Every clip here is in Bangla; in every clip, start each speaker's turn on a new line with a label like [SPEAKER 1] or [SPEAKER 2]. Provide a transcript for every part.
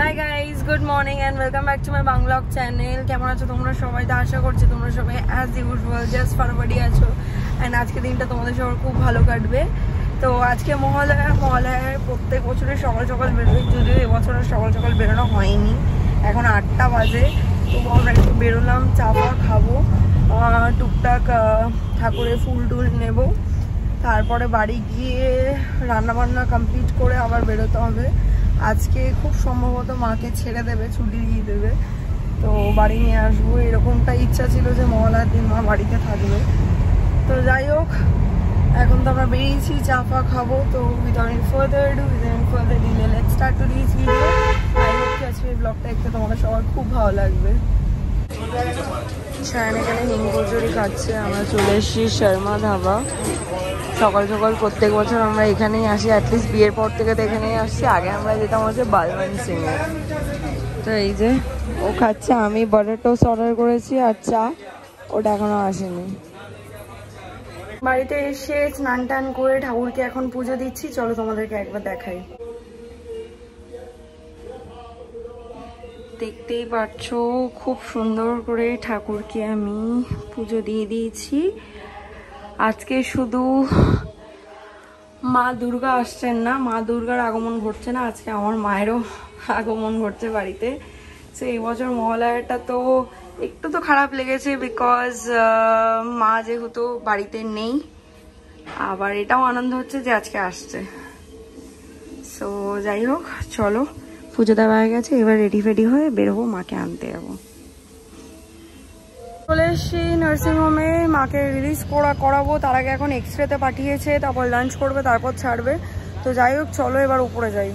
[SPEAKER 1] High guys, good morning and welcome back to my vlog channel. কেমন আছো তোমরা সবাই? তো আশা করছি তোমরা সবাই অ্যাজ ইউজুয়াল জাস্ট ফারবাডি আছো অ্যান্ড আজকে দিনটা তোমাদের সবার খুব ভালো কাটবে। তো আজকে মহালয়ার প্রত্যেক বছরের সকাল সকাল বেরোই, যদিও এবছরের সকাল সকাল বেরোনো হয়নি, এখন 8টা বাজে। তো আমরা একটু বেরোলাম, চা ফা খাবো, টুকটাক ঠাকুরের ফুল টুল নেবো, তারপরে বাড়ি গিয়ে রান্নাবান্না কমপ্লিট করে আবার বেরোতে হবে। আজকে খুব সম্ভবত মাকে ছেড়ে দেবে, ছুটি দিয়ে দেবে, তো বাড়ি নিয়ে আসবো। এরকমটা ইচ্ছা ছিল যে মহালয়ার দিন মা বাড়িতে থাকবে। তো যাই হোক, এখন তো আমরা বেরিয়েছি, চা ফা খাবো। তো without further delay let's start today's video. I hope কি আজকে এই ব্লগটা দেখতে তোমাদের সবার খুব ভালো লাগবে। শায়ন এখানে হিম কচুরি খাচ্ছে, আমরা চলে এসেছি শর্মা ধাবা। সকাল সকাল প্রত্যেক বছর আমরা এখানেই আসি, অ্যাটলিস্ট বিয়ের পর থেকে তো এখানেই আসছি। আগে আমরা যেতাম হচ্ছে বালওয়ান সিং এ। তো এই যে ও খাচ্ছে, আমি বাটার টোস্ট অর্ডার করেছি আর চা, ওটা এখনো আসেনি। বাড়িতে এসে স্নান টান করে ঠাকুরকে এখন পুজো দিচ্ছি, চলো তোমাদেরকে একবার দেখাই। দেখতেই পাচ্ছ খুব সুন্দর করে ঠাকুরকে আমি পুজো দিয়ে দিয়েছি। আজকে শুধু মা দুর্গা আসছেন না, মা দুর্গার আগমন ঘটছে না, আজকে আমার মায়েরও আগমন ঘটছে বাড়িতে। তো এই বছর মহালয়াটা তো একটু তো খারাপ লেগেছে, বিকজ মা যেহেতু বাড়িতে নেই। আবার এটাও আনন্দ হচ্ছে যে আজকে আসছে। সো যাই হোক, চলো পুজো দেওয়া হয়ে গেছে, এবার রেডি ফেডি হয়ে বেরোবো, মাকে আনতে যাবো। চলে এসছি নার্সিংহোমে, মাকে রিলিজ করাবো। তার আগে এখন এক্সরেতে পাঠিয়েছে, তারপর লাঞ্চ করবে, তারপর ছাড়বে। তো যাই হোক, চলো এবার উপরে যাই।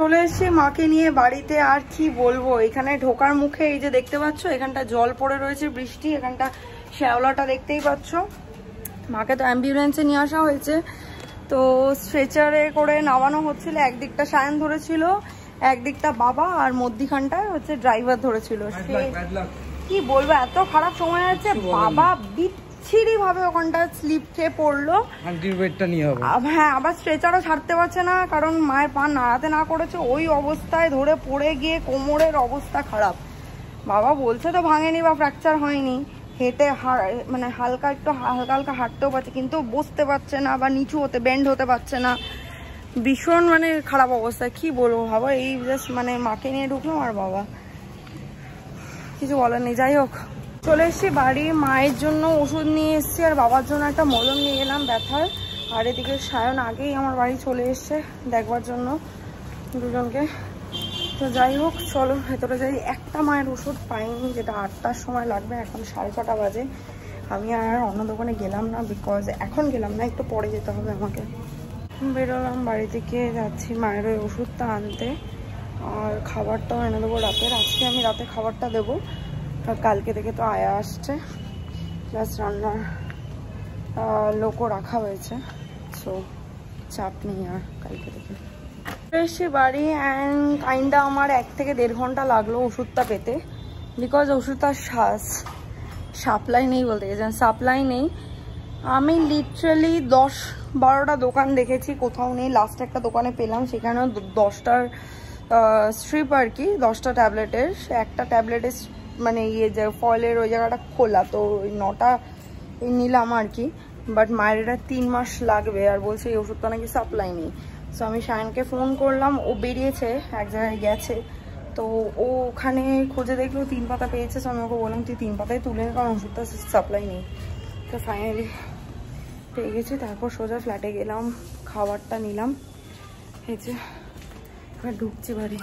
[SPEAKER 1] চলে এসছি মাকে নিয়ে বাড়িতে। আর কি বলবো, এখানে ঢোকার মুখে এই যে দেখতে পাচ্ছ, এখানটা জল পড়ে রয়েছে, বৃষ্টি, এখানটা শ্যাওলাটা দেখতেই পাচ্ছ। মাকে তো অ্যাম্বুলেন্সে নিয়ে আসা হয়েছে, তো স্ট্রেচারে করে নামানো হচ্ছিল। একদিকটা শায়ন ধরেছিল, একদিকটা বাবা, আর মধ্যিখানটায় হচ্ছে ড্রাইভার ধরেছিল। কি বলবো, এত খারাপ সময় আছে, বাবা বিচ্ছিরি ভাবে ওখানটা স্লিপ খেয়ে পড়লো। হ্যাঁ, আবার স্ট্রেচারও ছাড়তে পারছে না, কারণ মায়ের পা নাড়াতে না করেছে, ওই অবস্থায় ধরে পড়ে গিয়ে কোমরের অবস্থা খারাপ। বাবা বলছে তো ভাঙেনি বা ফ্র্যাকচার হয়নি, হেঁটে মানে হালকা হালকা হাঁটতেও পারছে, কিন্তু বসতে পারছে না বা নিচু হতে বেন্ড হতে পারছে না। ভীষণ মানে খারাপ অবস্থা, কি বলবো। ভাবা, এই জাস্ট মানে মাকে নিয়ে ঢুকলাম আর বাবা, কিছু বলার নেই। যাই হোক, চলে এসছি বাড়ি, মায়ের জন্য ওষুধ নিয়ে এসছি আর বাবার জন্য একটা মলম নিয়ে গেলাম ব্যথার। আর এদিকে শায়ন আগেই আমার বাড়ি চলে এসছে দেখবার জন্য দুজনকে। তো যাই হোক, চলো ভেতরে যাই। একটা মায়ের ওষুধ পাইনি, যেটা 8টার সময় লাগবে, এখন 6:30 বাজে। আমি আর অন্য দোকানে গেলাম না, বিকজ এখন গেলাম না, একটু পরে যেতে হবে আমাকে। বেরোলাম বাড়ি থেকে, যাচ্ছি মায়ের ওই ওষুধটা আনতে, আর খাবারটাও এনে দেবো রাতের। আজকে আমি রাতে খাবারটা দেবো, কালকে থেকে তো আয়া আসছে, প্লাস রান্নার লোকও রাখা হয়েছে, সো চাপ নেই আর কালকে থেকে। এসছি বাড়ি অ্যান্ড কাইন্ডা আমার 1 থেকে 1.5 ঘন্টা লাগলো ওষুধটা পেতে, বিকজ ওষুধটা সাপ্লাই নেই, বলতে গেছেন সাপ্লাই নেই। আমি লিটারালি 10-12টা দোকান দেখেছি, কোথাও নেই। লাস্ট একটা দোকানে পেলাম, সেখানেও 10টার স্ট্রিপ আর কি, 10টা ট্যাবলেটের। একটা ট্যাবলেটের মানে ইয়ে যে ফয়েলের ওই জায়গাটা খোলা, তো ওই 9টা নিলাম আর কি। বাট মায়ের এটা 3 মাস লাগবে, আর বলছে এই ওষুধটা নাকি সাপ্লাই নেই। সো আমি শায়নকে ফোন করলাম, ও বেরিয়েছে, এক জায়গায় গেছে, তো ও ওখানে খুঁজে দেখলো 3 পাতা পেয়েছে। সো আমি ওকে বললাম তুই 3 পাতায় তুলে নে, কারণ ওষুধটা সাপ্লাই নেই। তো ফাইনালি পেয়ে গেছি, তারপর সোজা ফ্ল্যাটে গেলাম, খাবারটা নিলাম, এই যে এবার ঢুকছি বাড়ি।